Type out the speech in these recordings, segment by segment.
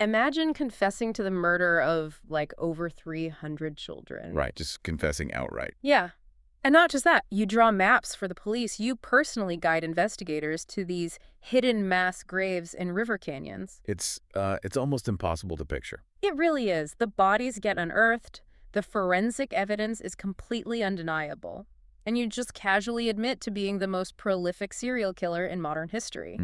Imagine confessing to the murder of, like, over 300 children. Right, just confessing outright. Yeah. And not just that, you draw maps for the police. You personally guide investigators to these hidden mass graves in river canyons. It's almost impossible to picture. It really is. The bodies get unearthed. The forensic evidence is completely undeniable. And you just casually admit to being the most prolific serial killer in modern history.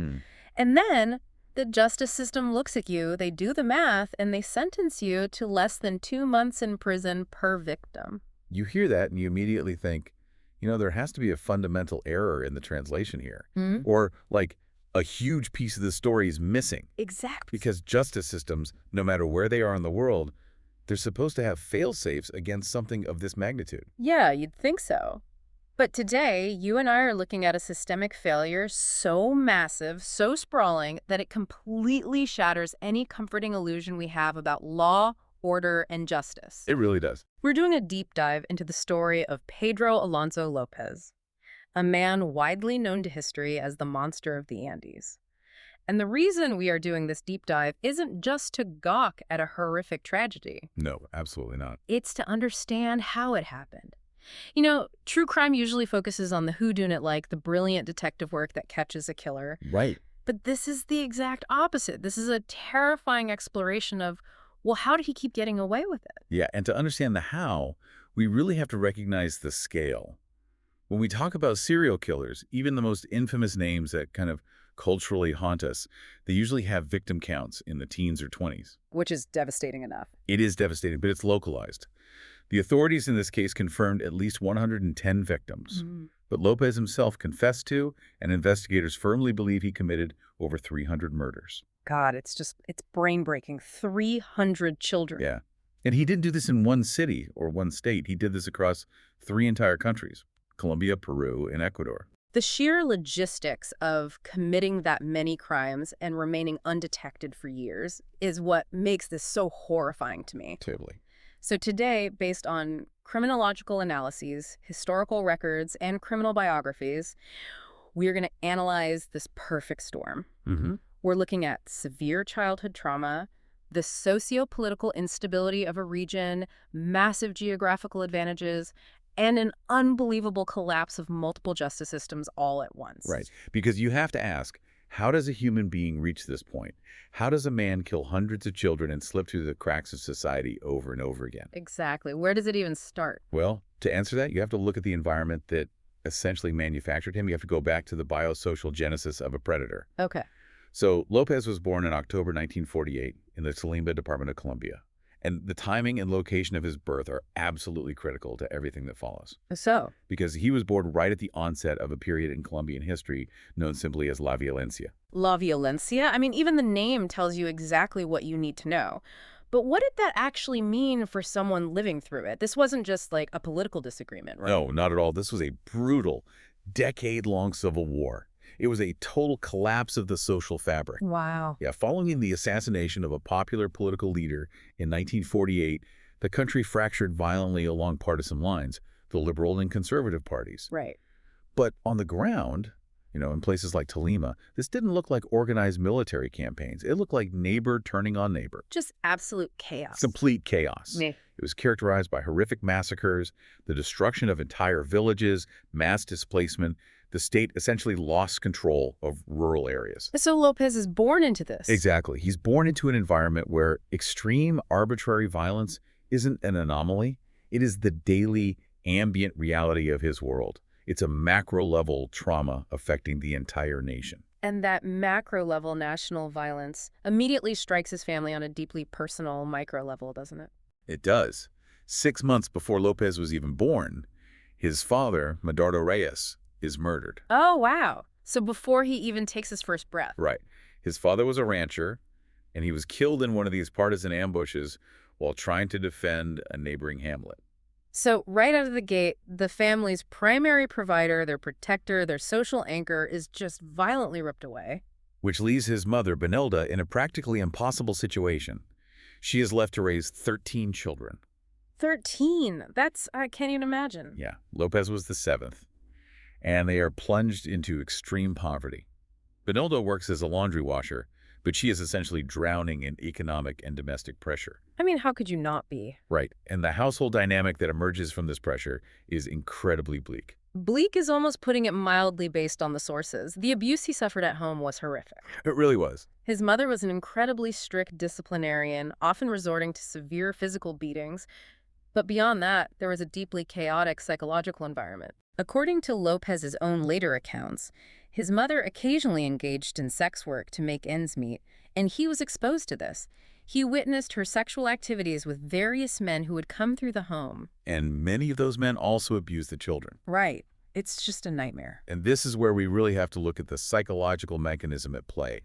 And then the justice system looks at you, they do the math, and they sentence you to less than 2 months in prison per victim. You hear that and you immediately think, there has to be a fundamental error in the translation here. Or, like, a huge piece of the story is missing. Exactly. Because justice systems, no matter where they are in the world, they're supposed to have fail-safes against something of this magnitude. Yeah, you'd think so. But today, you and I are looking at a systemic failure so massive, so sprawling, that it completely shatters any comforting illusion we have about law, order, and justice. It really does. We're doing a deep dive into the story of Pedro Alonzo López, a man widely known to history as the monster of the Andes. And the reason we are doing this deep dive isn't just to gawk at a horrific tragedy. No, absolutely not. It's to understand how it happened. True crime usually focuses on the whodunit, like the brilliant detective work that catches a killer. Right. But this is the exact opposite. This is a terrifying exploration of, well, how did he keep getting away with it? Yeah, and to understand the how, we really have to recognize the scale. When we talk about serial killers, even the most infamous names that kind of culturally haunt us, they usually have victim counts in the teens or 20s. Which is devastating enough. It is devastating, but it's localized. The authorities in this case confirmed at least 110 victims. But Lopez himself confessed to, and investigators firmly believe he committed over 300 murders. God, it's brain-breaking. 300 children. Yeah. And he didn't do this in one city or one state. He did this across 3 entire countries: Colombia, Peru, and Ecuador. The sheer logistics of committing that many crimes and remaining undetected for years is what makes this so horrifying to me. Totally. So today, based on criminological analyses, historical records, and criminal biographies, we're going to analyze this perfect storm. We're looking at severe childhood trauma, the socio-political instability of a region, massive geographical advantages, and an unbelievable collapse of multiple justice systems all at once. Right. Because you have to ask, how does a human being reach this point? How does a man kill hundreds of children and slip through the cracks of society over and over again? Exactly. Where does it even start? Well, to answer that, you have to look at the environment that essentially manufactured him. You have to go back to the biosocial genesis of a predator. Okay. So Lopez was born in October 1948 in the Tolima department of Colombia. And the timing and location of his birth are absolutely critical to everything that follows. So? Because he was born right at the onset of a period in Colombian history known simply as La Violencia. La Violencia? I mean, even the name tells you exactly what you need to know. But what did that actually mean for someone living through it? This wasn't just like a political disagreement, right? No, not at all. This was a brutal, decade-long civil war. It was a total collapse of the social fabric. Wow. Yeah, following the assassination of a popular political leader in 1948, the country fractured violently along partisan lines, the liberal and conservative parties. Right. But on the ground, in places like Tolima, this didn't look like organized military campaigns. It looked like neighbor turning on neighbor. Just absolute chaos. Complete chaos. Meh. It was characterized by horrific massacres, the destruction of entire villages, mass displacement. The state essentially lost control of rural areas. So Lopez is born into this. Exactly. He's born into an environment where extreme arbitrary violence isn't an anomaly. It is the daily ambient reality of his world. It's a macro-level trauma affecting the entire nation. And that macro-level national violence immediately strikes his family on a deeply personal micro level, doesn't it? It does. 6 months before Lopez was even born, his father, Medardo Reyes, is murdered. Oh, wow. So before he even takes his first breath. Right. His father was a rancher, and he was killed in one of these partisan ambushes while trying to defend a neighboring hamlet. So right out of the gate, the family's primary provider, their protector, their social anchor is just violently ripped away. Which leaves his mother, Benilda, in a practically impossible situation. She is left to raise 13 children. 13? I can't even imagine. Yeah, Lopez was the 7th. And they are plunged into extreme poverty. Benilda works as a laundry washer, but she is essentially drowning in economic and domestic pressure. I mean, how could you not be? Right, and the household dynamic that emerges from this pressure is incredibly bleak. Bleak is almost putting it mildly based on the sources. The abuse he suffered at home was horrific. It really was. His mother was an incredibly strict disciplinarian, often resorting to severe physical beatings. But beyond that, there was a deeply chaotic psychological environment. According to Lopez's own later accounts, his mother occasionally engaged in sex work to make ends meet, and he was exposed to this. He witnessed her sexual activities with various men who would come through the home. And many of those men also abused the children. Right. It's just a nightmare. And this is where we really have to look at the psychological mechanism at play.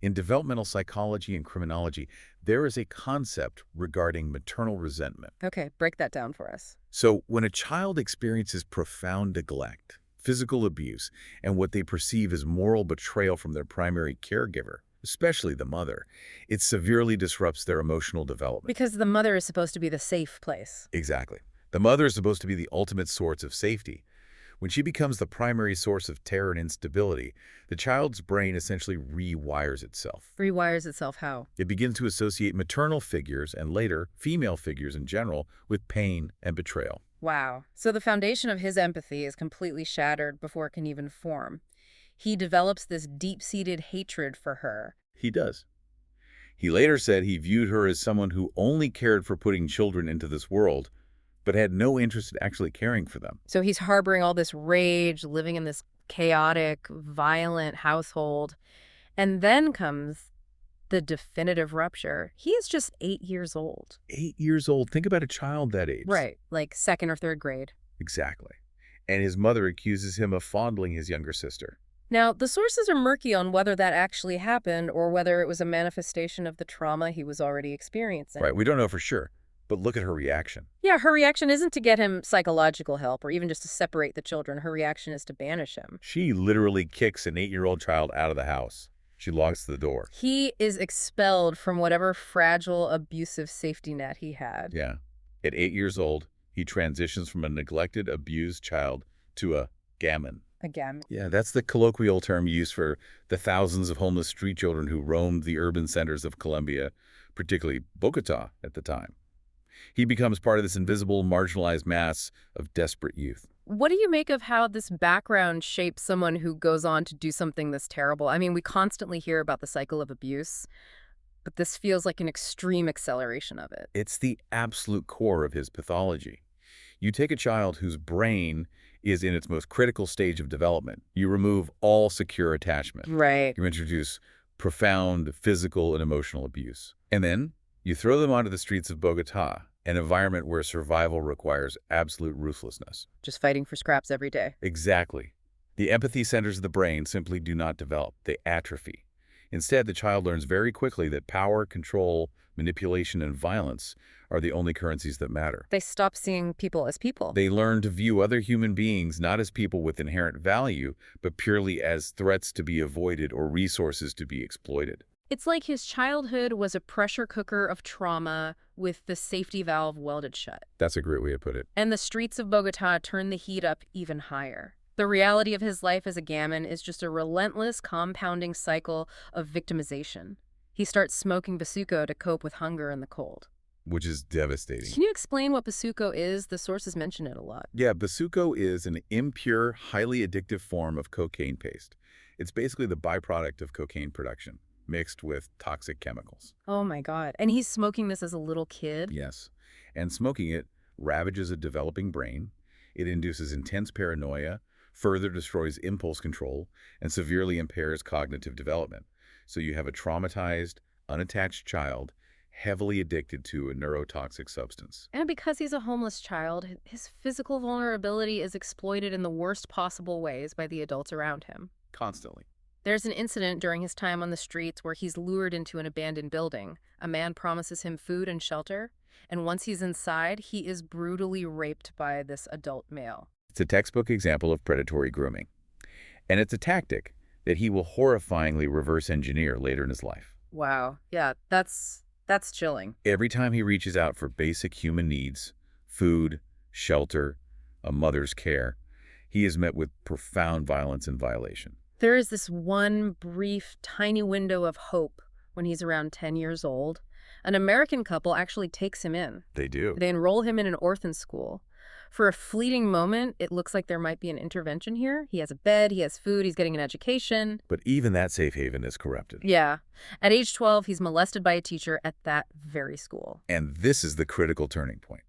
In developmental psychology and criminology, there is a concept regarding maternal resentment. Okay, break that down for us. So when a child experiences profound neglect, physical abuse, and what they perceive as moral betrayal from their primary caregiver, especially the mother, it severely disrupts their emotional development. Because the mother is supposed to be the safe place. Exactly. The mother is supposed to be the ultimate source of safety. When she becomes the primary source of terror and instability, the child's brain essentially rewires itself. Rewires itself how? It begins to associate maternal figures, and later, female figures in general, with pain and betrayal. Wow. So the foundation of his empathy is completely shattered before it can even form. He develops this deep-seated hatred for her. He does. He later said he viewed her as someone who only cared for putting children into this world, but had no interest in actually caring for them. So he's harboring all this rage, living in this chaotic, violent household. And then comes the definitive rupture. He is just 8 years old. 8 years old. Think about a child that age. Right, like second or third grade. Exactly. And his mother accuses him of fondling his younger sister. Now, the sources are murky on whether that actually happened or whether it was a manifestation of the trauma he was already experiencing. Right, we don't know for sure. But look at her reaction. Yeah, her reaction isn't to get him psychological help or even just to separate the children. Her reaction is to banish him. She literally kicks an 8-year-old child out of the house. She locks the door. He is expelled from whatever fragile, abusive safety net he had. Yeah. At 8 years old, he transitions from a neglected, abused child to a gamin. A gamin. Yeah, that's the colloquial term used for the thousands of homeless street children who roamed the urban centers of Colombia, particularly Bogotá at the time. He becomes part of this invisible, marginalized mass of desperate youth. What do you make of how this background shapes someone who goes on to do something this terrible? I mean, we constantly hear about the cycle of abuse, but this feels like an extreme acceleration of it. It's the absolute core of his pathology. You take a child whose brain is in its most critical stage of development. You remove all secure attachment. Right. You introduce profound physical and emotional abuse. And then you throw them onto the streets of Bogotá, an environment where survival requires absolute ruthlessness. Just fighting for scraps every day. Exactly. The empathy centers of the brain simply do not develop. They atrophy. Instead, the child learns very quickly that power, control, manipulation, and violence are the only currencies that matter. They stop seeing people as people. They learn to view other human beings not as people with inherent value, but purely as threats to be avoided or resources to be exploited. It's like his childhood was a pressure cooker of trauma with the safety valve welded shut. That's a great way to put it. And the streets of Bogotá turn the heat up even higher. The reality of his life as a gamin is just a relentless, compounding cycle of victimization. He starts smoking bazuco to cope with hunger and the cold. Which is devastating. Can you explain what bazuco is? The sources mention it a lot. Yeah, bazuco is an impure, highly addictive form of cocaine paste. It's basically the byproduct of cocaine production, mixed with toxic chemicals. Oh my God. And he's smoking this as a little kid? Yes. And smoking it ravages a developing brain. It induces intense paranoia, further destroys impulse control, and severely impairs cognitive development. So you have a traumatized, unattached child heavily addicted to a neurotoxic substance. And because he's a homeless child, his physical vulnerability is exploited in the worst possible ways by the adults around him. Constantly. There's an incident during his time on the streets where he's lured into an abandoned building. A man promises him food and shelter, and once he's inside, he is brutally raped by this adult male. It's a textbook example of predatory grooming. And it's a tactic that he will horrifyingly reverse engineer later in his life. Wow. Yeah, that's chilling. Every time he reaches out for basic human needs, food, shelter, a mother's care, he is met with profound violence and violation. There is this one brief, tiny window of hope when he's around 10 years old. An American couple actually takes him in. They do. They enroll him in an orphan school. For a fleeting moment, it looks like there might be an intervention here. He has a bed, he has food, he's getting an education. But even that safe haven is corrupted. Yeah. At age 12, he's molested by a teacher at that very school. And this is the critical turning point.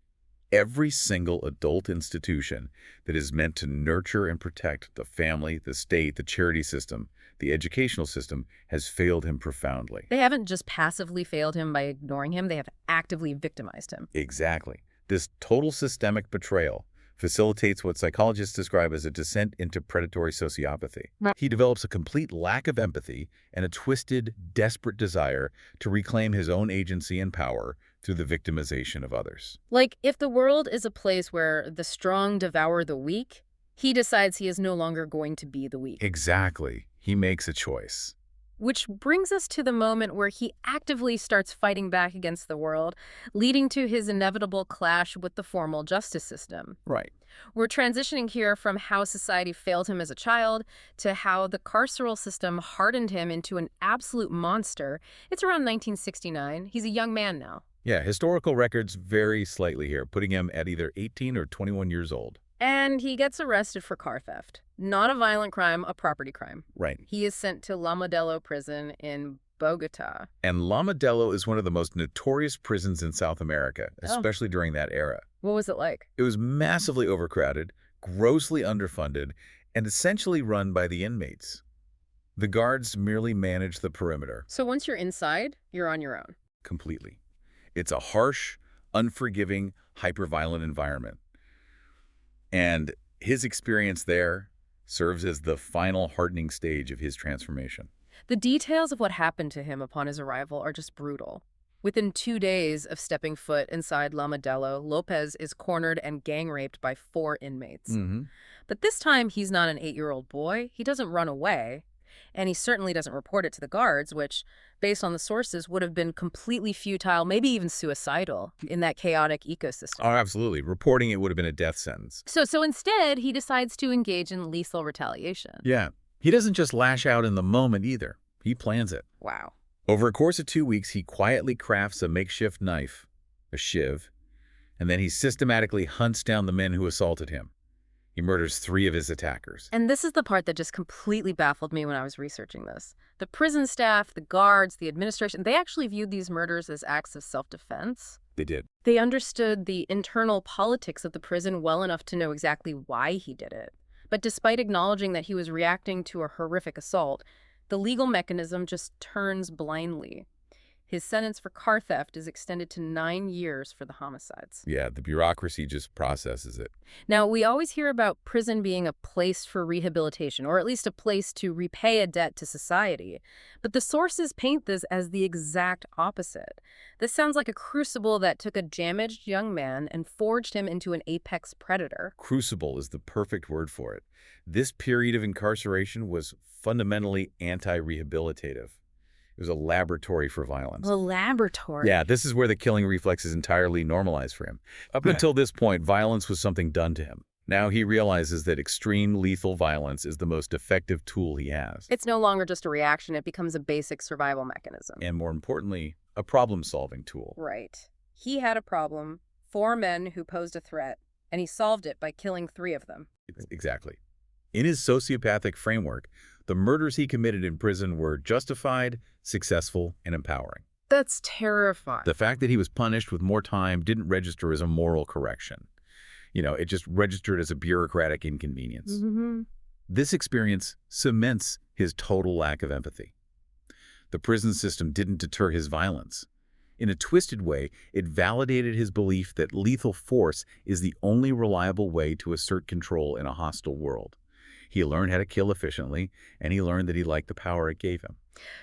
Every single adult institution that is meant to nurture and protect the family, the state, the charity system, the educational system has failed him profoundly. They haven't just passively failed him by ignoring him, they have actively victimized him. Exactly. This total systemic betrayal facilitates what psychologists describe as a descent into predatory sociopathy. Right. He develops a complete lack of empathy and a twisted, desperate desire to reclaim his own agency and power through the victimization of others. Like, if the world is a place where the strong devour the weak, he decides he is no longer going to be the weak. Exactly. He makes a choice. Which brings us to the moment where he actively starts fighting back against the world, leading to his inevitable clash with the formal justice system. Right. We're transitioning here from how society failed him as a child to how the carceral system hardened him into an absolute monster. It's around 1969. He's a young man now. Yeah, historical records vary slightly here, putting him at either 18 or 21 years old. And he gets arrested for car theft. Not a violent crime, a property crime. Right. He is sent to La Modelo prison in Bogota. And La Modelo is one of the most notorious prisons in South America, especially during that era. What was it like? It was massively overcrowded, grossly underfunded, and essentially run by the inmates. The guards merely managed the perimeter. So once you're inside, you're on your own. Completely. It's a harsh, unforgiving, hyper-violent environment. And his experience there serves as the final hardening stage of his transformation. The details of what happened to him upon his arrival are just brutal. Within 2 days of stepping foot inside La Modelo, Lopez is cornered and gang-raped by 4 inmates. But this time, he's not an 8-year-old boy. He doesn't run away. And he certainly doesn't report it to the guards, which, based on the sources, would have been completely futile, maybe even suicidal, in that chaotic ecosystem. Oh, absolutely. Reporting it would have been a death sentence. So instead, he decides to engage in lethal retaliation. Yeah. He doesn't just lash out in the moment either. He plans it. Wow. Over a course of 2 weeks, he quietly crafts a makeshift knife, a shiv, and then he systematically hunts down the men who assaulted him. He murders 3 of his attackers. And this is the part that just completely baffled me when I was researching this. The prison staff, the guards, the administration, they actually viewed these murders as acts of self-defense. They did. They understood the internal politics of the prison well enough to know exactly why he did it. But despite acknowledging that he was reacting to a horrific assault, the legal mechanism just turns blindly. His sentence for car theft is extended to 9 years for the homicides. Yeah, the bureaucracy just processes it. Now, we always hear about prison being a place for rehabilitation, or at least a place to repay a debt to society. But the sources paint this as the exact opposite. This sounds like a crucible that took a damaged young man and forged him into an apex predator. Crucible is the perfect word for it. This period of incarceration was fundamentally anti-rehabilitative. It was a laboratory for violence. A laboratory? Yeah, this is where the killing reflex is entirely normalized for him. Up until this point, violence was something done to him. Now he realizes that extreme lethal violence is the most effective tool he has. It's no longer just a reaction, it becomes a basic survival mechanism. And more importantly, a problem-solving tool. Right. He had a problem, 4 men who posed a threat, and he solved it by killing 3 of them. Exactly. In his sociopathic framework, the murders he committed in prison were justified, successful, and empowering. That's terrifying. The fact that he was punished with more time didn't register as a moral correction. It just registered as a bureaucratic inconvenience. This experience cements his total lack of empathy. The prison system didn't deter his violence. In a twisted way, it validated his belief that lethal force is the only reliable way to assert control in a hostile world. He learned how to kill efficiently, and he learned that he liked the power it gave him.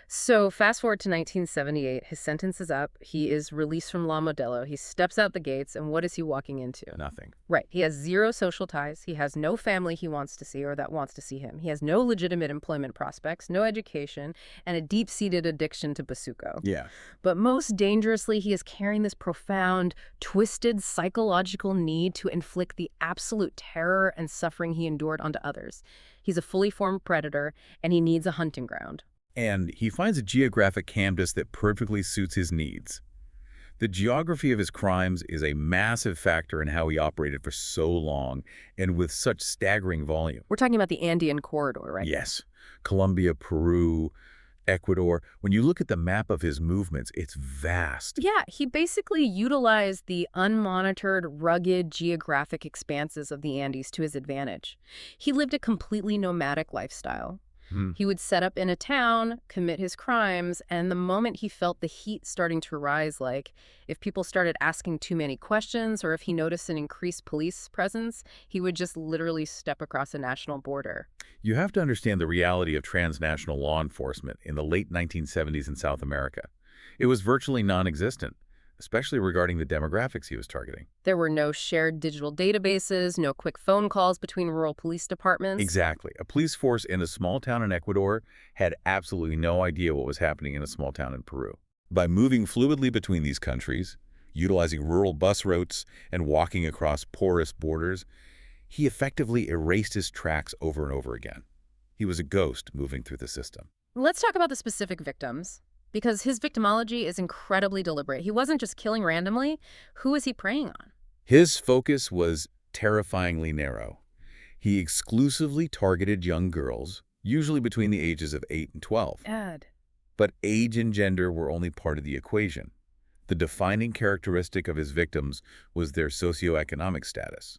So fast forward to 1978, his sentence is up, he is released from La Modelo, he steps out the gates, and what is he walking into? Nothing. Right. He has 0 social ties, he has no family he wants to see or that wants to see him. He has no legitimate employment prospects, no education, and a deep-seated addiction to bazuco. Yeah. But most dangerously, he is carrying this profound, twisted psychological need to inflict the absolute terror and suffering he endured onto others. He's a fully formed predator, and he needs a hunting ground. And he finds a geographic canvas that perfectly suits his needs. The geography of his crimes is a massive factor in how he operated for so long and with such staggering volume. We're talking about the Andean corridor, right? Yes. Colombia, Peru, Ecuador. When you look at the map of his movements, it's vast. Yeah, he basically utilized the unmonitored, rugged geographic expanses of the Andes to his advantage. He lived a completely nomadic lifestyle. He would set up in a town, commit his crimes, and the moment he felt the heat starting to rise, like if people started asking too many questions or if he noticed an increased police presence, he would just literally step across a national border. You have to understand the reality of transnational law enforcement in the late 1970s in South America. It was virtually non-existent, especially regarding the demographics he was targeting. There were no shared digital databases, no quick phone calls between rural police departments. Exactly. A police force in a small town in Ecuador had absolutely no idea what was happening in a small town in Peru. By moving fluidly between these countries, utilizing rural bus routes, and walking across porous borders, he effectively erased his tracks over and over again. He was a ghost moving through the system. Let's talk about the specific victims, because his victimology is incredibly deliberate. He wasn't just killing randomly. Who was he preying on? His focus was terrifyingly narrow. He exclusively targeted young girls, usually between the ages of 8 and 12. But age and gender were only part of the equation. The defining characteristic of his victims was their socioeconomic status.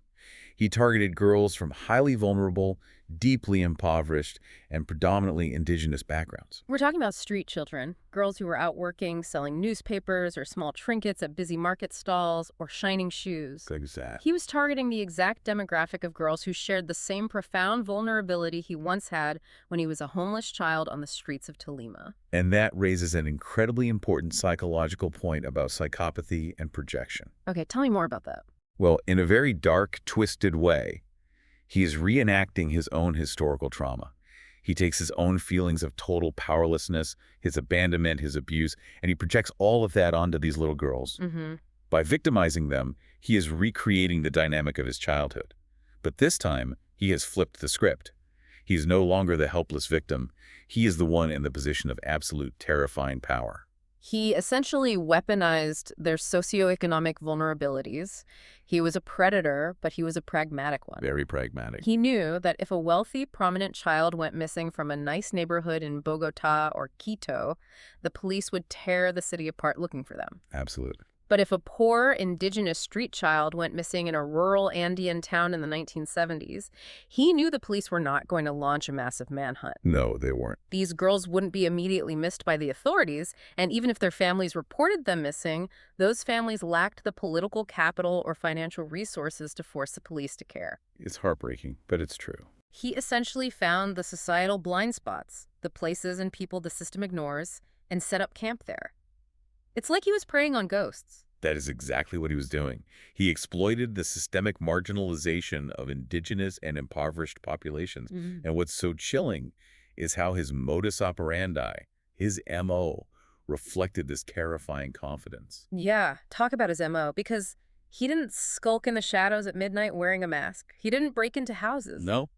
He targeted girls from highly vulnerable, deeply impoverished, and predominantly indigenous backgrounds. We're talking about street children, girls who were out working, selling newspapers or small trinkets at busy market stalls, or shining shoes. Exactly. He was targeting the exact demographic of girls who shared the same profound vulnerability he once had when he was a homeless child on the streets of Tolima. And that raises an incredibly important psychological point about psychopathy and projection. Okay, tell me more about that. Well, in a very dark, twisted way, he is reenacting his own historical trauma. He takes his own feelings of total powerlessness, his abandonment, his abuse, and he projects all of that onto these little girls. By victimizing them, he is recreating the dynamic of his childhood. But this time, he has flipped the script. He is no longer the helpless victim. He is the one in the position of absolute terrifying power. He essentially weaponized their socioeconomic vulnerabilities. He was a predator, but he was a pragmatic one. Very pragmatic. He knew that if a wealthy, prominent child went missing from a nice neighborhood in Bogota or Quito, the police would tear the city apart looking for them. Absolutely. But if a poor, indigenous street child went missing in a rural Andean town in the 1970s, he knew the police were not going to launch a massive manhunt. No, they weren't. These girls wouldn't be immediately missed by the authorities, and even if their families reported them missing, those families lacked the political capital or financial resources to force the police to care. It's heartbreaking, but it's true. He essentially found the societal blind spots, the places and people the system ignores, and set up camp there. It's like he was preying on ghosts. That is exactly what he was doing. He exploited the systemic marginalization of indigenous and impoverished populations. And what's so chilling is how his modus operandi, his MO, reflected this terrifying confidence. Yeah, talk about his MO, because he didn't skulk in the shadows at midnight wearing a mask. He didn't break into houses. No,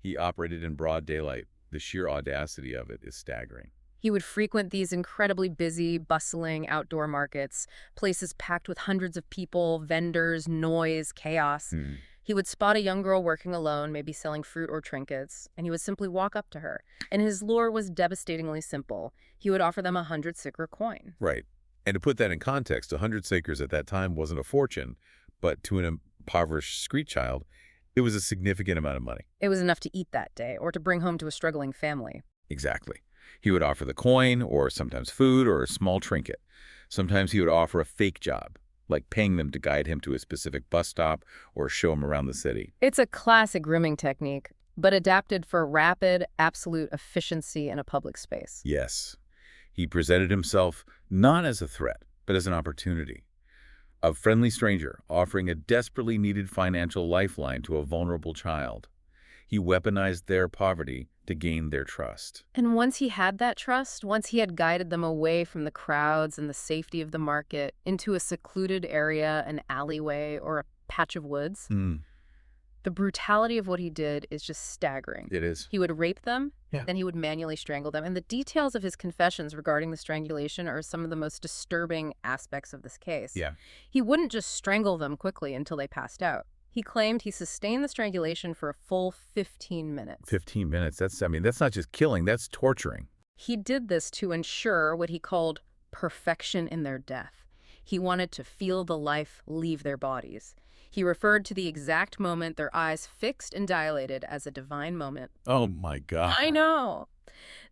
he operated in broad daylight. The sheer audacity of it is staggering. He would frequent these incredibly busy, bustling outdoor markets, places packed with hundreds of people, vendors, noise, chaos. He would spot a young girl working alone, maybe selling fruit or trinkets, and he would simply walk up to her. And his lure was devastatingly simple. He would offer them a 100-sikr coin. Right. And to put that in context, 100 sikrs at that time wasn't a fortune, but to an impoverished street child, it was a significant amount of money. It was enough to eat that day or to bring home to a struggling family. Exactly. He would offer the coin, or sometimes food, or a small trinket. Sometimes he would offer a fake job, like paying them to guide him to a specific bus stop or show him around the city. It's a classic grooming technique, but adapted for rapid, absolute efficiency in a public space. Yes. He presented himself not as a threat, but as an opportunity. A friendly stranger offering a desperately needed financial lifeline to a vulnerable child. He weaponized their poverty to gain their trust. And once he had that trust, once he had guided them away from the crowds and the safety of the market into a secluded area, an alleyway, or a patch of woods, the The brutality of what he did is just staggering. It is. He would rape them, Yeah. then he would manually strangle them. And the details of his confessions regarding the strangulation are some of the most disturbing aspects of this case. Yeah. He wouldn't just strangle them quickly until they passed out. He claimed he sustained the strangulation for a full 15 minutes. 15 minutes. That's not just killing, that's torturing. He did this to ensure what he called perfection in their death. He wanted to feel the life leave their bodies. He referred to the exact moment their eyes fixed and dilated as a divine moment. Oh my God. I know.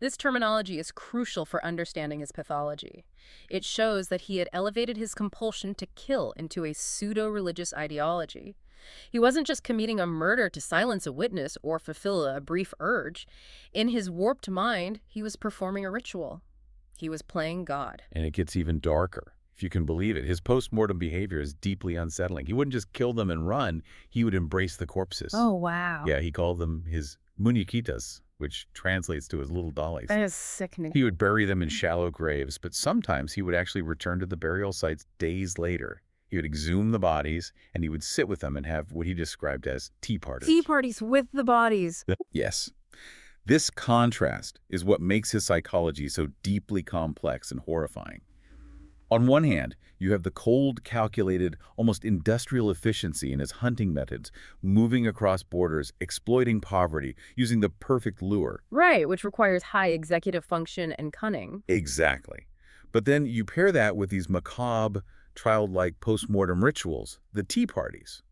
This terminology is crucial for understanding his pathology. It shows that he had elevated his compulsion to kill into a pseudo-religious ideology. He wasn't just committing a murder to silence a witness or fulfill a brief urge. In his warped mind, he was performing a ritual. He was playing God. And it gets even darker, if you can believe it. His post-mortem behavior is deeply unsettling. He wouldn't just kill them and run, he would embrace the corpses. Oh, wow. Yeah, he called them his muñequitas, which translates to his little dollies. That is sickening. He would bury them in shallow graves, but sometimes he would actually return to the burial sites days later. He would exhume the bodies, and he would sit with them and have what he described as tea parties. Tea parties with the bodies. Yes. This contrast is what makes his psychology so deeply complex and horrifying. On one hand, you have the cold, calculated, almost industrial efficiency in his hunting methods, moving across borders, exploiting poverty, using the perfect lure. Right, which requires high executive function and cunning. Exactly. But then you pair that with these macabre, childlike post-mortem rituals, the tea parties.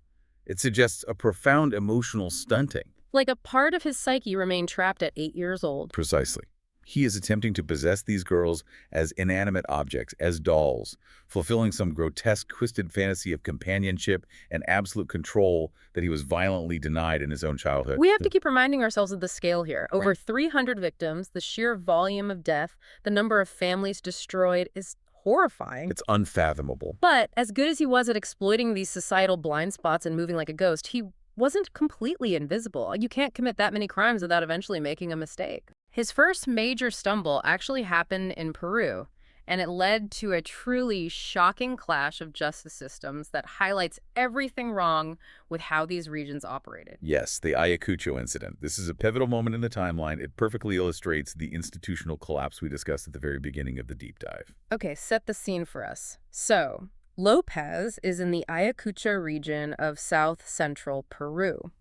It suggests a profound emotional stunting. Like a part of his psyche remained trapped at 8 years old. Precisely. He is attempting to possess these girls as inanimate objects, as dolls, fulfilling some grotesque, twisted fantasy of companionship and absolute control that he was violently denied in his own childhood. We have to keep reminding ourselves of the scale here. Over 300 victims, the sheer volume of death, the number of families destroyed is horrifying. It's unfathomable. But as good as he was at exploiting these societal blind spots and moving like a ghost, he wasn't completely invisible. You can't commit that many crimes without eventually making a mistake. His first major stumble actually happened in Peru, and it led to a truly shocking clash of justice systems that highlights everything wrong with how these regions operated. Yes, the Ayacucho incident. This is a pivotal moment in the timeline. It perfectly illustrates the institutional collapse we discussed at the very beginning of the deep dive. Okay, set the scene for us. So, López is in the Ayacucho region of south-central Peru.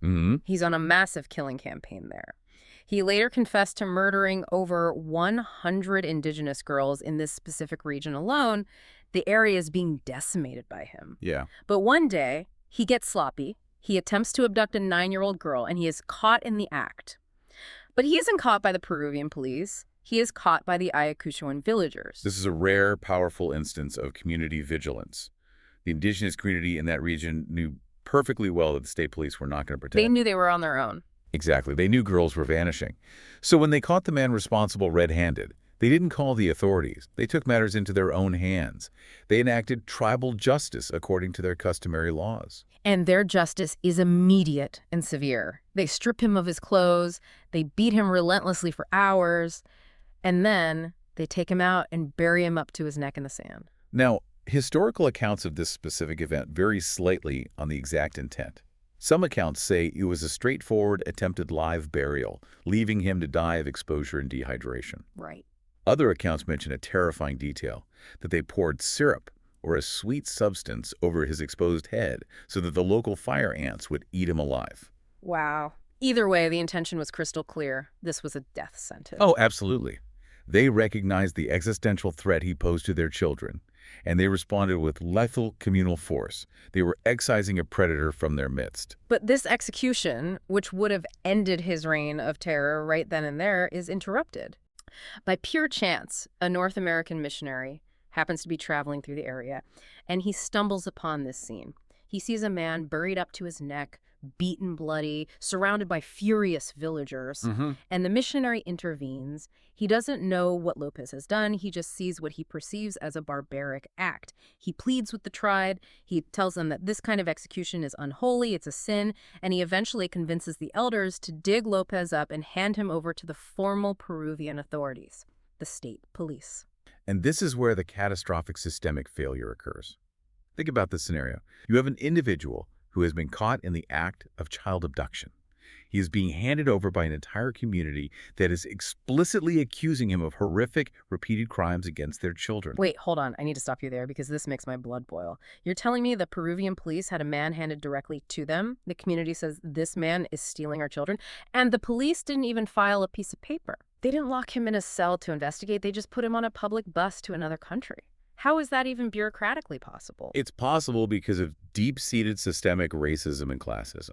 He's on a massive killing campaign there. He later confessed to murdering over 100 indigenous girls in this specific region alone. The area is being decimated by him. Yeah. But one day, he gets sloppy. He attempts to abduct a 9-year-old girl, and he is caught in the act. But he isn't caught by the Peruvian police. He is caught by the Ayacuchoan villagers. This is a rare, powerful instance of community vigilance. The indigenous community in that region knew perfectly well that the state police were not going to protect. They knew they were on their own. Exactly. They knew girls were vanishing. So when they caught the man responsible red-handed, they didn't call the authorities. They took matters into their own hands. They enacted tribal justice according to their customary laws. And their justice is immediate and severe. They strip him of his clothes, they beat him relentlessly for hours, and then they take him out and bury him up to his neck in the sand. Now, historical accounts of this specific event vary slightly on the exact intent. Some accounts say it was a straightforward attempted live burial, leaving him to die of exposure and dehydration. Right. Other accounts mention a terrifying detail, that they poured syrup or a sweet substance over his exposed head so that the local fire ants would eat him alive. Wow. Either way, the intention was crystal clear. This was a death sentence. Oh, absolutely. They recognized the existential threat he posed to their children, and they responded with lethal communal force. They were excising a predator from their midst. But this execution, which would have ended his reign of terror right then and there, is interrupted. By pure chance, a North American missionary happens to be traveling through the area, and he stumbles upon this scene. He sees a man buried up to his neck, beaten bloody, surrounded by furious villagers, and the missionary intervenes. He doesn't know what López has done. He just sees what he perceives as a barbaric act. He pleads with the tribe. He tells them that this kind of execution is unholy, it's a sin, and he eventually convinces the elders to dig López up and hand him over to the formal Peruvian authorities, the state police. And this is where the catastrophic systemic failure occurs. Think about this scenario. You have an individual who has been caught in the act of child abduction. He is being handed over by an entire community that is explicitly accusing him of horrific, repeated crimes against their children. Wait, hold on. I need to stop you there because this makes my blood boil. You're telling me the Peruvian police had a man handed directly to them? The community says this man is stealing our children, and the police didn't even file a piece of paper. They didn't lock him in a cell to investigate. They just put him on a public bus to another country. How is that even bureaucratically possible? It's possible because of deep-seated systemic racism and classism.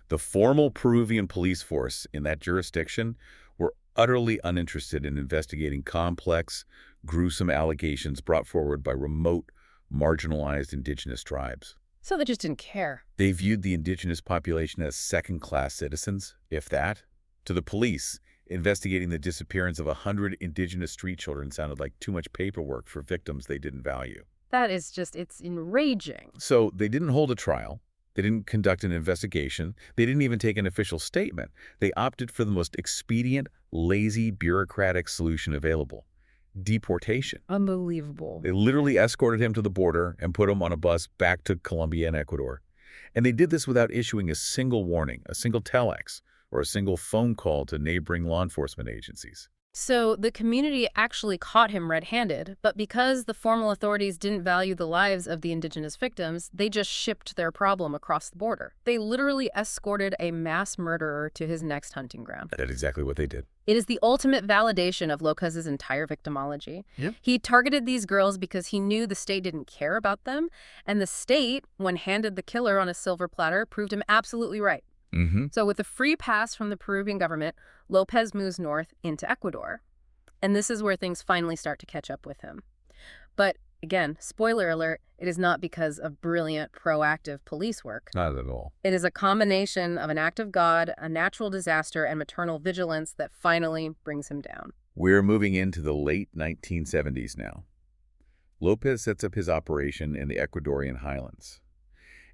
The formal Peruvian police force in that jurisdiction were utterly uninterested in investigating complex, gruesome allegations brought forward by remote, marginalized indigenous tribes. So they just didn't care. They viewed the indigenous population as second-class citizens, if that. To the police, investigating the disappearance of 100 indigenous street children sounded like too much paperwork for victims they didn't value. That is just, it's enraging. So they didn't hold a trial. They didn't conduct an investigation. They didn't even take an official statement. They opted for the most expedient, lazy, bureaucratic solution available: deportation. Unbelievable. They literally escorted him to the border and put him on a bus back to Colombia and Ecuador. And they did this without issuing a single warning, a single telex, or a single phone call to neighboring law enforcement agencies. So the community actually caught him red-handed, but because the formal authorities didn't value the lives of the indigenous victims, they just shipped their problem across the border. They literally escorted a mass murderer to his next hunting ground. That's exactly what they did. It is the ultimate validation of Lopez's entire victimology. Yep. He targeted these girls because he knew the state didn't care about them, and the state, when handed the killer on a silver platter, proved him absolutely right. So with a free pass from the Peruvian government, Lopez moves north into Ecuador. And this is where things finally start to catch up with him. But again, spoiler alert, it is not because of brilliant, proactive police work. Not at all. It is a combination of an act of God, a natural disaster, and maternal vigilance that finally brings him down. We're moving into the late 1970s now. Lopez sets up his operation in the Ecuadorian highlands.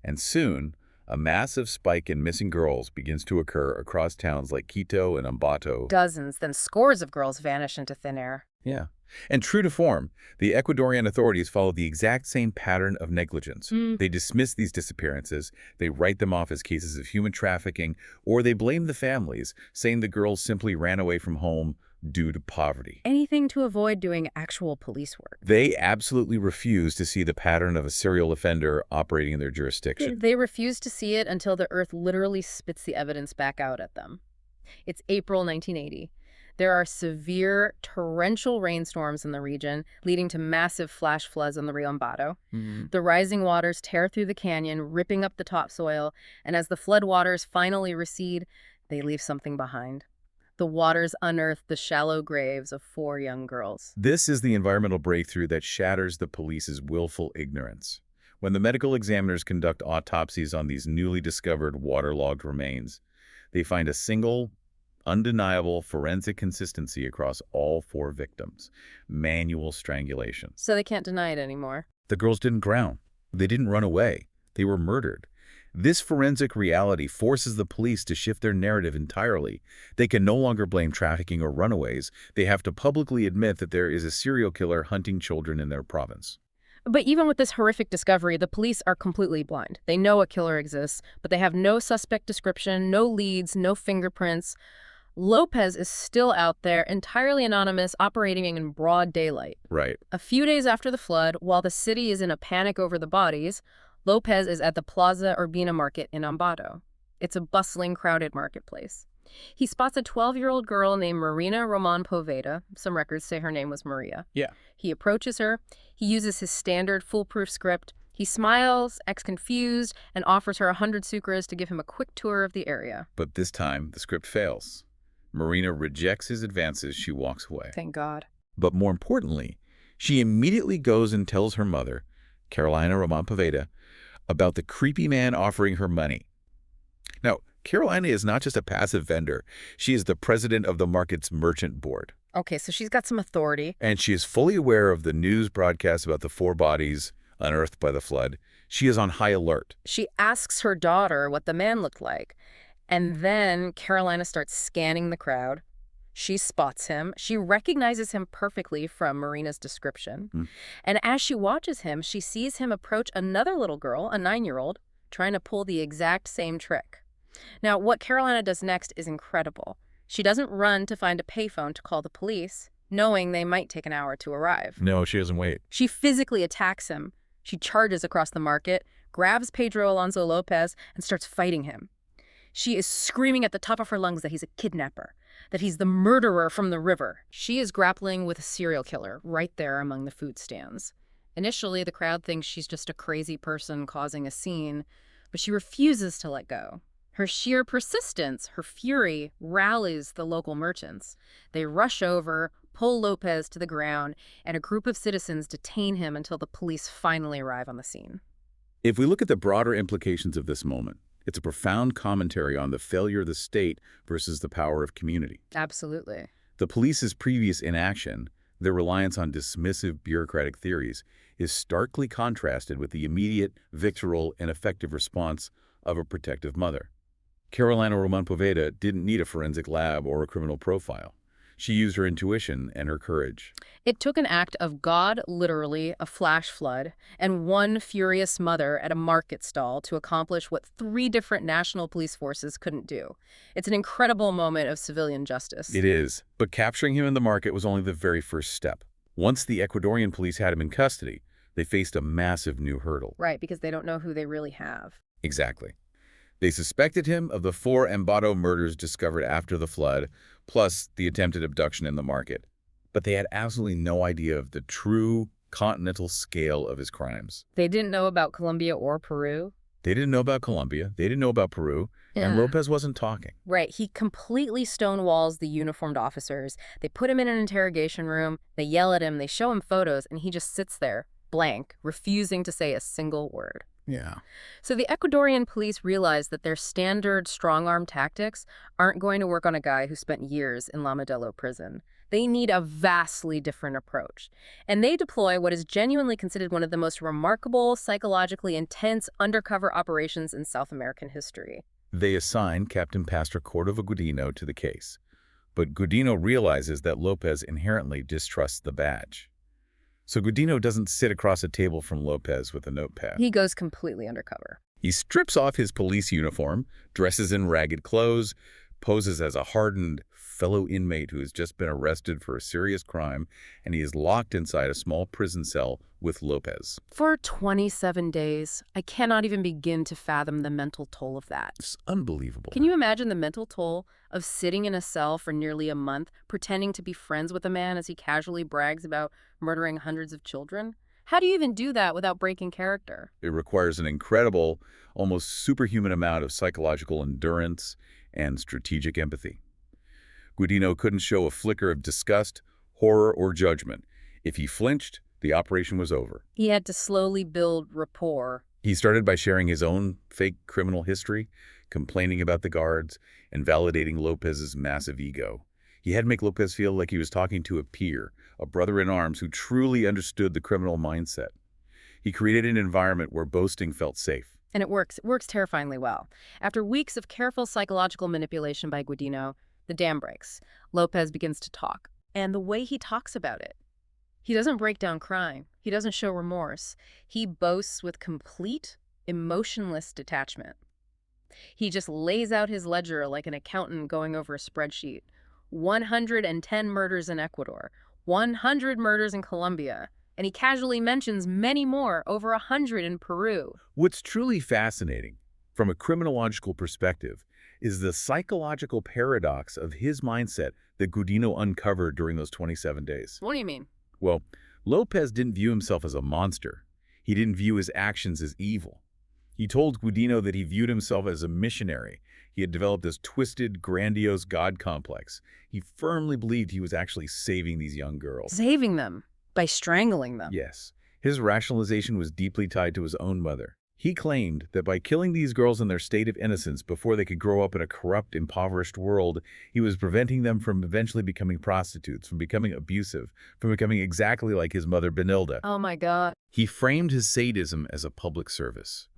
And soon, a massive spike in missing girls begins to occur across towns like Quito and Ambato. Dozens, then scores of girls vanish into thin air. Yeah. And true to form, the Ecuadorian authorities follow the exact same pattern of negligence. They dismiss these disappearances, they write them off as cases of human trafficking, or they blame the families, saying the girls simply ran away from home due to poverty. Anything to avoid doing actual police work. They absolutely refuse to see the pattern of a serial offender operating in their jurisdiction. They refuse to see it until the earth literally spits the evidence back out at them. It's April 1980. There are severe torrential rainstorms in the region, leading to massive flash floods on the Rio Ambato. The rising waters tear through the canyon, ripping up the topsoil, and as the flood waters finally recede, they leave something behind. The waters unearth the shallow graves of 4 young girls. This is the environmental breakthrough that shatters the police's willful ignorance. When the medical examiners conduct autopsies on these newly discovered waterlogged remains, they find a single, undeniable forensic consistency across all 4 victims: manual strangulation. So they can't deny it anymore. The girls didn't drown. They didn't run away. They were murdered. This forensic reality forces the police to shift their narrative entirely. They can no longer blame trafficking or runaways. They have to publicly admit that there is a serial killer hunting children in their province. But even with this horrific discovery, the police are completely blind. They know a killer exists, but they have no suspect description, no leads, no fingerprints. Lopez is still out there, entirely anonymous, operating in broad daylight. Right. A few days after the flood, while the city is in a panic over the bodies, Lopez is at the Plaza Urbina market in Ambato. It's a bustling, crowded marketplace. He spots a 12-year-old girl named Marina Roman Poveda. Some records say her name was Maria. Yeah. He approaches her. He uses his standard foolproof script. He smiles, acts confused, and offers her 100 sucres to give him a quick tour of the area. But this time, the script fails. Marina rejects his advances. She walks away. Thank God. But more importantly, she immediately goes and tells her mother, Carolina Roman Poveda, about the creepy man offering her money. Now, Carolina is not just a passive vendor. She is the president of the market's merchant board. Okay, so she's got some authority. And she is fully aware of the news broadcast about the 4 bodies unearthed by the flood. She is on high alert. She asks her daughter what the man looked like. And then Carolina starts scanning the crowd. She spots him. She recognizes him perfectly from Marina's description. And as she watches him, she sees him approach another little girl, a 9-year-old, trying to pull the exact same trick. Now, what Carolina does next is incredible. She doesn't run to find a payphone to call the police, knowing they might take an hour to arrive. No, she doesn't wait. She physically attacks him. She charges across the market, grabs Pedro Alonzo López, and starts fighting him. She is screaming at the top of her lungs that he's a kidnapper, that he's the murderer from the river. She is grappling with a serial killer right there among the food stands. Initially, the crowd thinks she's just a crazy person causing a scene, but she refuses to let go. Her sheer persistence, her fury, rallies the local merchants. They rush over, pull López to the ground, and a group of citizens detain him until the police finally arrive on the scene. If we look at the broader implications of this moment, it's a profound commentary on the failure of the state versus the power of community. Absolutely. The police's previous inaction, their reliance on dismissive bureaucratic theories, is starkly contrasted with the immediate, victorial, and effective response of a protective mother. Carolina Román Poveda didn't need a forensic lab or a criminal profile. She used her intuition and her courage. It took an act of God, literally, a flash flood, and one furious mother at a market stall to accomplish what 3 different national police forces couldn't do. It's an incredible moment of civilian justice. It is, but capturing him in the market was only the very first step. Once the Ecuadorian police had him in custody, they faced a massive new hurdle. Right, because they don't know who they really have. Exactly. They suspected him of the 4 Ambato murders discovered after the flood, plus the attempted abduction in the market. But they had absolutely no idea of the true continental scale of his crimes. They didn't know about Colombia or Peru. They didn't know about Colombia. They didn't know about Peru. Yeah. And López wasn't talking. Right. He completely stonewalls the uniformed officers. They put him in an interrogation room. They yell at him. They show him photos. And he just sits there, blank, refusing to say a single word. Yeah. So the Ecuadorian police realized that their standard strong-arm tactics aren't going to work on a guy who spent years in La Modelo prison. They need a vastly different approach. And they deploy what is genuinely considered one of the most remarkable, psychologically intense undercover operations in South American history. They assign Captain Pastor Cordova Gudino to the case. But Gudino realizes that López inherently distrusts the badge. So Gudino doesn't sit across a table from López with a notepad. He goes completely undercover. He strips off his police uniform, dresses in ragged clothes, poses as a hardened fellow inmate who has just been arrested for a serious crime, and he is locked inside a small prison cell with López. For 27 days, I cannot even begin to fathom the mental toll of that. It's unbelievable. Can you imagine the mental toll of sitting in a cell for nearly a month, pretending to be friends with a man as he casually brags about murdering hundreds of children? How do you even do that without breaking character? It requires an incredible, almost superhuman amount of psychological endurance and strategic empathy. Gudino couldn't show a flicker of disgust, horror, or judgment. If he flinched, the operation was over. He had to slowly build rapport. He started by sharing his own fake criminal history, complaining about the guards, and validating López's massive ego. He had to make López feel like he was talking to a peer, a brother in arms who truly understood the criminal mindset. He created an environment where boasting felt safe. And it works. It works terrifyingly well. After weeks of careful psychological manipulation by Gudino, the dam breaks. López begins to talk. And the way he talks about it, he doesn't break down crying. He doesn't show remorse. He boasts with complete, emotionless detachment. He just lays out his ledger like an accountant going over a spreadsheet. 110 murders in Ecuador, 100 murders in Colombia, and he casually mentions many more, over 100 in Peru. What's truly fascinating, from a criminological perspective, is the psychological paradox of his mindset that Gudino uncovered during those 27 days. What do you mean? Well, López didn't view himself as a monster. He didn't view his actions as evil. He told Gudino that he viewed himself as a missionary. He had developed this twisted, grandiose God complex. He firmly believed he was actually saving these young girls. Saving them by strangling them. Yes. His rationalization was deeply tied to his own mother. He claimed that by killing these girls in their state of innocence before they could grow up in a corrupt, impoverished world, he was preventing them from eventually becoming prostitutes, from becoming abusive, from becoming exactly like his mother Benilda. Oh my God. He framed his sadism as a public service.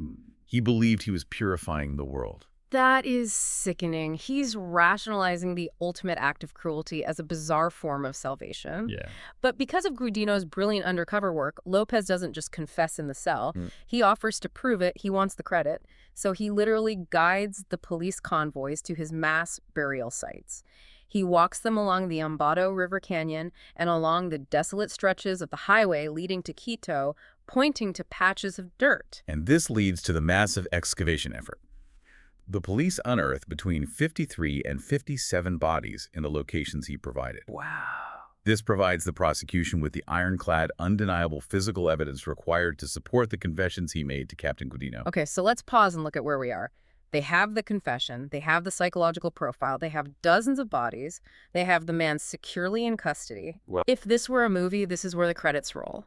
He believed he was purifying the world. That is sickening. He's rationalizing the ultimate act of cruelty as a bizarre form of salvation. Yeah. But because of Gudino's brilliant undercover work, Lopez doesn't just confess in the cell. He offers to prove it. He wants the credit. So he literally guides the police convoys to his mass burial sites. He walks them along the Ambato River Canyon and along the desolate stretches of the highway leading to Quito, pointing to patches of dirt. And this leads to the massive excavation effort. The police unearthed between 53 and 57 bodies in the locations he provided. Wow. This provides the prosecution with the ironclad, undeniable physical evidence required to support the confessions he made to Captain Gudino. Okay, so let's pause and look at where we are. They have the confession, they have the psychological profile, they have dozens of bodies, they have the man securely in custody. Well, if this were a movie, this is where the credits roll.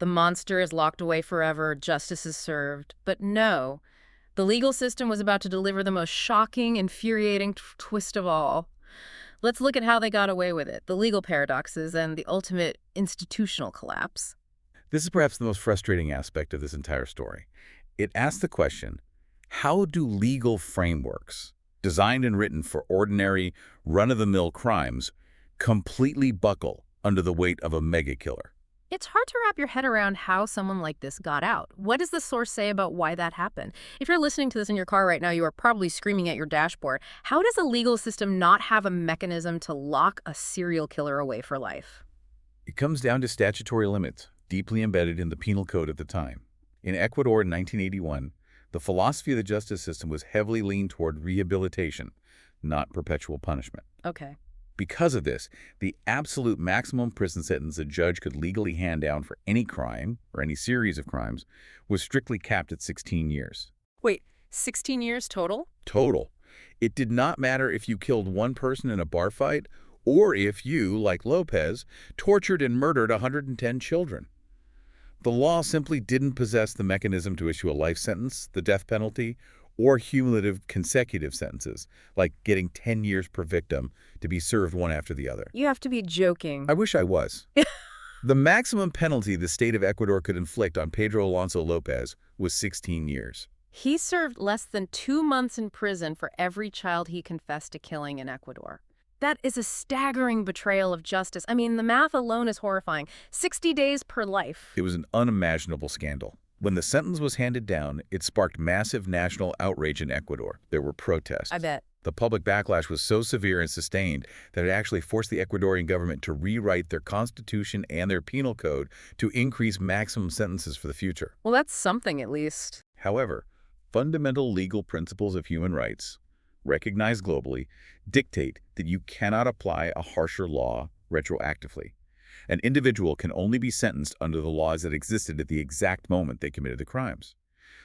The monster is locked away forever, justice is served. But no. The legal system was about to deliver the most shocking, infuriating twist of all. Let's look at how they got away with it, the legal paradoxes, and the ultimate institutional collapse. this is perhaps the most frustrating aspect of this entire story. It asks the question, how do legal frameworks, designed and written for ordinary, run-of-the-mill crimes, completely buckle under the weight of a mega-killer? It's hard to wrap your head around how someone like this got out. What does the source say about why that happened? If you're listening to this in your car right now, you are probably screaming at your dashboard. How does a legal system not have a mechanism to lock a serial killer away for life? It comes down to statutory limits, deeply embedded in the penal code at the time. In Ecuador in 1981, the philosophy of the justice system was heavily leaned toward rehabilitation, not perpetual punishment. Okay. Because of this, the absolute maximum prison sentence a judge could legally hand down for any crime, or any series of crimes, was strictly capped at 16 years. Wait, 16 years total? Total. It did not matter if you killed one person in a bar fight, or if you, like Lopez, tortured and murdered 110 children. The law simply didn't possess the mechanism to issue a life sentence, the death penalty, or cumulative consecutive sentences, like getting 10 years per victim to be served one after the other. You have to be joking. I wish I was. The maximum penalty the state of Ecuador could inflict on Pedro Alonzo López was 16 years. He served less than 2 months in prison for every child he confessed to killing in Ecuador. That is a staggering betrayal of justice. I mean, the math alone is horrifying. 60 days per life. It was an unimaginable scandal. When the sentence was handed down, it sparked massive national outrage in Ecuador. There were protests. I bet. The public backlash was so severe and sustained that it actually forced the Ecuadorian government to rewrite their constitution and their penal code to increase maximum sentences for the future. Well, that's something at least. However, fundamental legal principles of human rights, recognized globally, dictate that you cannot apply a harsher law retroactively. An individual can only be sentenced under the laws that existed at the exact moment they committed the crimes.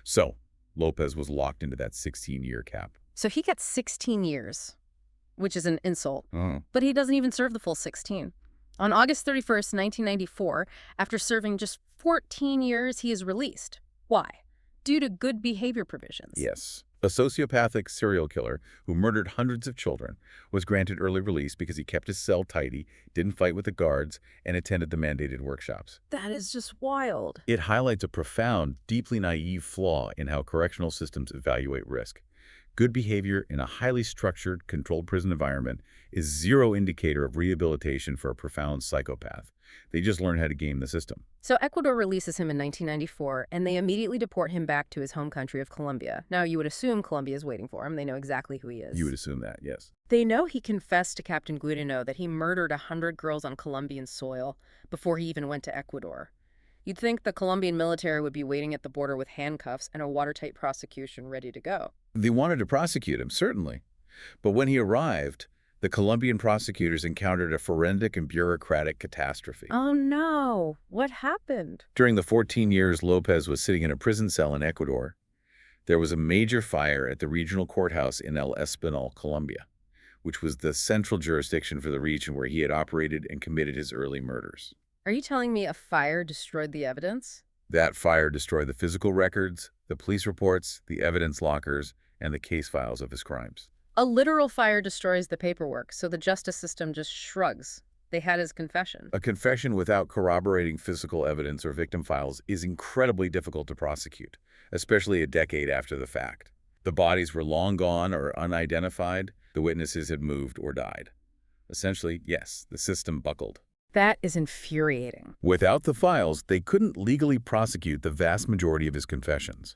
So, Lopez was locked into that 16-year cap. So he gets 16 years, which is an insult. Oh. But he doesn't even serve the full 16. On August 31st, 1994, after serving just 14 years, he is released. Why? Due to good behavior provisions. Yes. A sociopathic serial killer who murdered hundreds of children was granted early release because he kept his cell tidy, didn't fight with the guards, and attended the mandated workshops. That is just wild. It highlights a profound, deeply naive flaw in how correctional systems evaluate risk. Good behavior in a highly structured, controlled prison environment is zero indicator of rehabilitation for a profound psychopath. They just learn how to game the system. So Ecuador releases him in 1994, and they immediately deport him back to his home country of Colombia. Now, you would assume Colombia is waiting for him. They know exactly who he is. You would assume that, yes. They know he confessed to Captain Gudino that he murdered 100 girls on Colombian soil before he even went to Ecuador. You'd think the Colombian military would be waiting at the border with handcuffs and a watertight prosecution ready to go. They wanted to prosecute him, certainly. But when he arrived, the Colombian prosecutors encountered a forensic and bureaucratic catastrophe. Oh no, what happened? During the 14 years Lopez was sitting in a prison cell in Ecuador, there was a major fire at the regional courthouse in El Espinal, Colombia, which was the central jurisdiction for the region where he had operated and committed his early murders. Are you telling me a fire destroyed the evidence? That fire destroyed the physical records, the police reports, the evidence lockers, and the case files of his crimes. A literal fire destroys the paperwork, so the justice system just shrugs. They had his confession. A confession without corroborating physical evidence or victim files is incredibly difficult to prosecute, especially a decade after the fact. The bodies were long gone or unidentified. The witnesses had moved or died. Essentially, yes, the system buckled. That is infuriating. Without the files, they couldn't legally prosecute the vast majority of his confessions.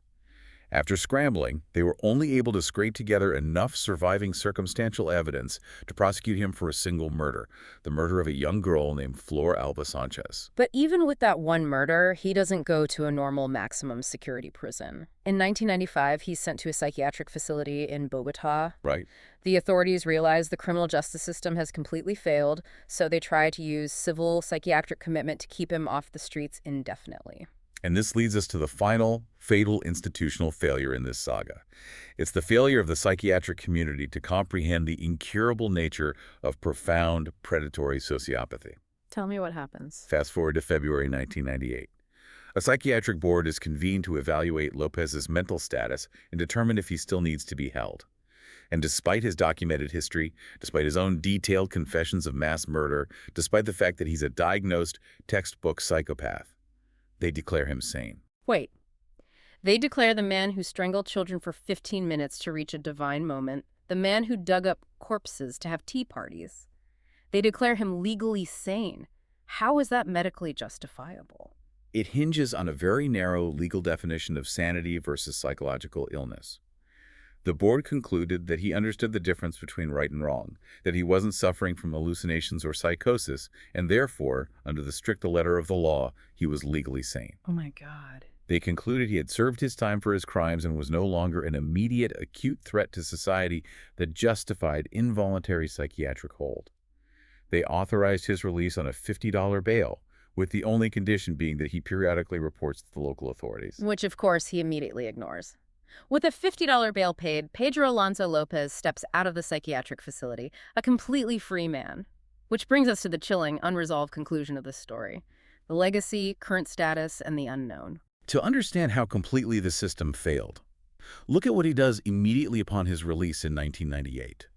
After scrambling, they were only able to scrape together enough surviving circumstantial evidence to prosecute him for a single murder, the murder of a young girl named Flor Alba Sanchez. But even with that one murder, he doesn't go to a normal maximum security prison. In 1995, he's sent to a psychiatric facility in Bogota. Right. The authorities realize the criminal justice system has completely failed, so they try to use civil psychiatric commitment to keep him off the streets indefinitely. And this leads us to the final, fatal institutional failure in this saga. It's the failure of the psychiatric community to comprehend the incurable nature of profound predatory sociopathy. Tell me what happens. Fast forward to February 1998. A psychiatric board is convened to evaluate Lopez's mental status and determine if he still needs to be held. And despite his documented history, despite his own detailed confessions of mass murder, despite the fact that he's a diagnosed textbook psychopath, they declare him sane. Wait. They declare the man who strangled children for 15 minutes to reach a divine moment, the man who dug up corpses to have tea parties. They declare him legally sane. How is that medically justifiable? It hinges on a very narrow legal definition of sanity versus psychological illness. The board concluded that he understood the difference between right and wrong, that he wasn't suffering from hallucinations or psychosis, and therefore, under the strict letter of the law, he was legally sane. Oh my God. They concluded he had served his time for his crimes and was no longer an immediate, acute threat to society that justified involuntary psychiatric hold. They authorized his release on a $50 bail, with the only condition being that he periodically reports to the local authorities. Which, of course, he immediately ignores. With a $50 bail paid, Pedro Alonzo López steps out of the psychiatric facility, a completely free man. Which brings us to the chilling, unresolved conclusion of this story. The legacy, current status, and the unknown. To understand how completely the system failed, look at what he does immediately upon his release in 1998.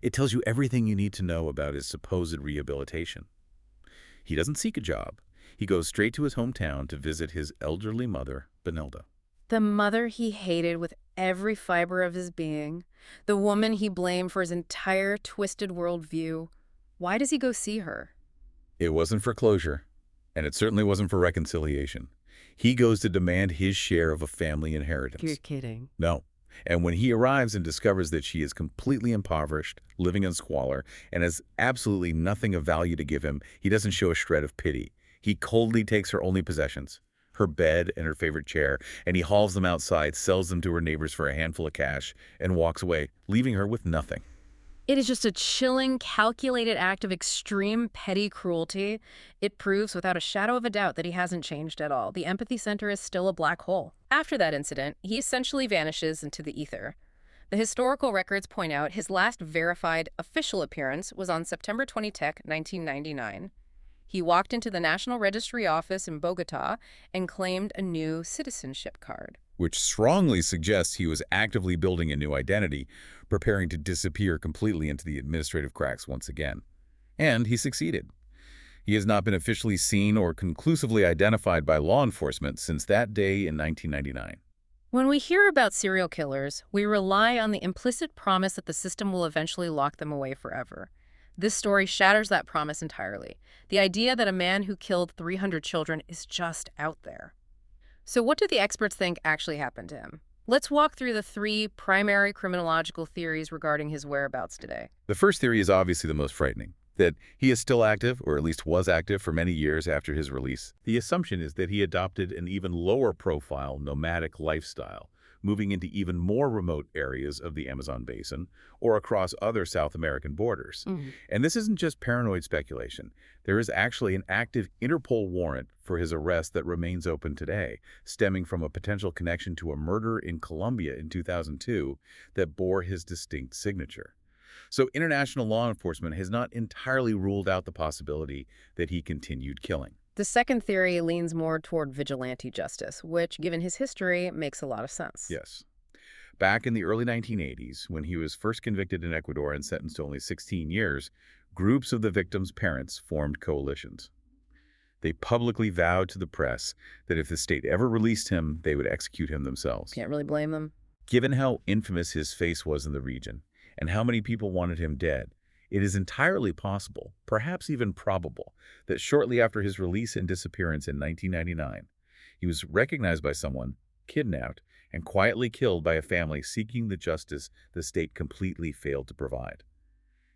It tells you everything you need to know about his supposed rehabilitation. He doesn't seek a job. He goes straight to his hometown to visit his elderly mother, Benilda. The mother he hated with every fiber of his being, the woman he blamed for his entire twisted worldview. Why does he go see her? It wasn't for closure, and it certainly wasn't for reconciliation. He goes to demand his share of a family inheritance. You're kidding. No. And when he arrives and discovers that she is completely impoverished, living in squalor, and has absolutely nothing of value to give him, he doesn't show a shred of pity. He coldly takes her only possessions, her bed and her favorite chair, and he hauls them outside, sells them to her neighbors for a handful of cash, and walks away, leaving her with nothing. It is just a chilling, calculated act of extreme, petty cruelty. It proves without a shadow of a doubt that he hasn't changed at all. The empathy center is still a black hole. After that incident, he essentially vanishes into the ether. The historical records point out his last verified official appearance was on September 22, 1999. He walked into the National Registry office in Bogota and claimed a new citizenship card. Which strongly suggests he was actively building a new identity, preparing to disappear completely into the administrative cracks once again. And he succeeded. He has not been officially seen or conclusively identified by law enforcement since that day in 1999. When we hear about serial killers, we rely on the implicit promise that the system will eventually lock them away forever. This story shatters that promise entirely. The idea that a man who killed 300 children is just out there. So what do the experts think actually happened to him? Let's walk through the three primary criminological theories regarding his whereabouts today. The first theory is obviously the most frightening, that he is still active, or at least was active for many years after his release. The assumption is that he adopted an even lower profile nomadic lifestyle, moving into even more remote areas of the Amazon basin or across other South American borders. And this isn't just paranoid speculation. There is actually an active Interpol warrant for his arrest that remains open today, stemming from a potential connection to a murder in Colombia in 2002 that bore his distinct signature. So international law enforcement has not entirely ruled out the possibility that he continued killing. The second theory leans more toward vigilante justice, which, given his history, makes a lot of sense. Yes. Back in the early 1980s, when he was first convicted in Ecuador and sentenced to only 16 years, groups of the victims' parents formed coalitions. They publicly vowed to the press that if the state ever released him, they would execute him themselves. Can't really blame them. Given how infamous his face was in the region, and how many people wanted him dead, it is entirely possible, perhaps even probable, that shortly after his release and disappearance in 1999, he was recognized by someone, kidnapped, and quietly killed by a family seeking the justice the state completely failed to provide.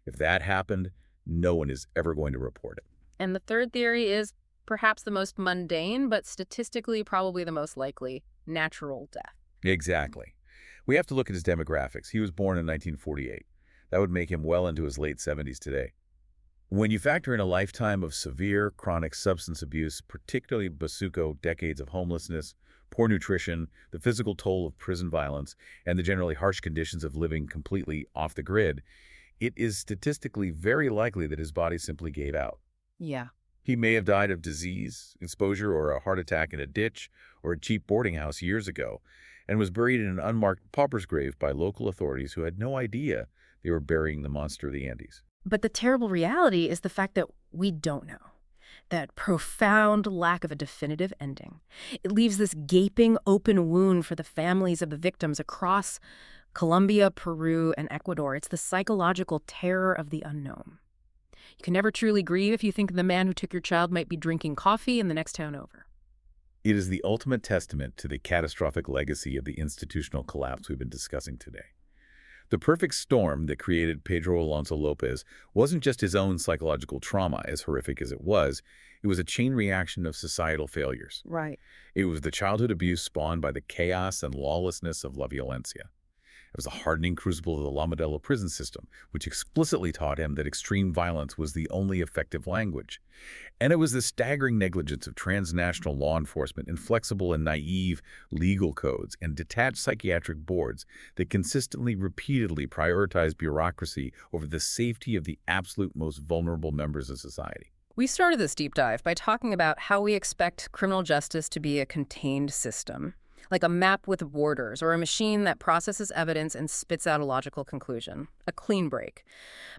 If that happened, no one is ever going to report it. And the third theory is perhaps the most mundane, but statistically probably the most likely: natural death. Exactly. We have to look at his demographics. He was born in 1948. That would make him well into his late 70s today. When you factor in a lifetime of severe chronic substance abuse, particularly Basuco, decades of homelessness, poor nutrition, the physical toll of prison violence, and the generally harsh conditions of living completely off the grid, it is statistically very likely that his body simply gave out. Yeah. He may have died of disease, exposure, or a heart attack in a ditch or a cheap boarding house years ago, and was buried in an unmarked pauper's grave by local authorities who had no idea they were burying the monster of the Andes. But the terrible reality is the fact that we don't know. That profound lack of a definitive ending. It leaves this gaping open wound for the families of the victims across Colombia, Peru, and Ecuador. It's the psychological terror of the unknown. You can never truly grieve if you think the man who took your child might be drinking coffee in the next town over. It is the ultimate testament to the catastrophic legacy of the institutional collapse we've been discussing today. The perfect storm that created Pedro Alonzo López wasn't just his own psychological trauma, as horrific as it was a chain reaction of societal failures. Right. It was the childhood abuse spawned by the chaos and lawlessness of La Violencia. It was the hardening crucible of the Modelo prison system, which explicitly taught him that extreme violence was the only effective language. And it was the staggering negligence of transnational law enforcement, inflexible and naive legal codes, and detached psychiatric boards that consistently, repeatedly prioritized bureaucracy over the safety of the absolute most vulnerable members of society. We started this deep dive by talking about how we expect criminal justice to be a contained system, like a map with borders or a machine that processes evidence and spits out a logical conclusion, a clean break.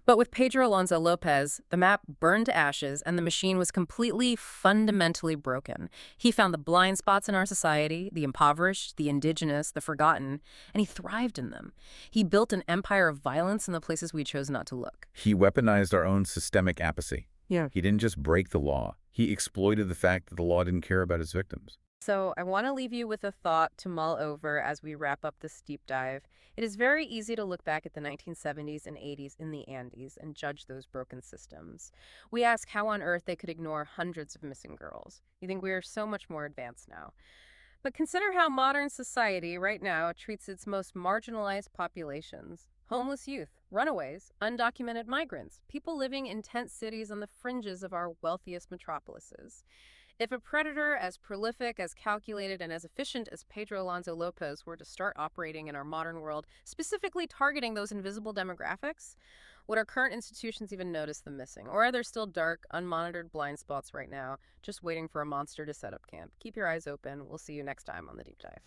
But with Pedro Alonzo López, the map burned to ashes and the machine was completely, fundamentally broken. He found the blind spots in our society, the impoverished, the indigenous, the forgotten, and he thrived in them. He built an empire of violence in the places we chose not to look. He weaponized our own systemic apathy. Yeah. He didn't just break the law. He exploited the fact that the law didn't care about his victims. So I want to leave you with a thought to mull over as we wrap up this deep dive. It is very easy to look back at the 1970s and 80s in the Andes and judge those broken systems. We ask how on earth they could ignore hundreds of missing girls. You think we are so much more advanced now. But consider how modern society right now treats its most marginalized populations. Homeless youth, runaways, undocumented migrants, people living in tent cities on the fringes of our wealthiest metropolises. If a predator as prolific, as calculated, and as efficient as Pedro Alonzo López were to start operating in our modern world, specifically targeting those invisible demographics, would our current institutions even notice them missing? Or are there still dark, unmonitored blind spots right now, just waiting for a monster to set up camp? Keep your eyes open. We'll see you next time on The Deep Dive.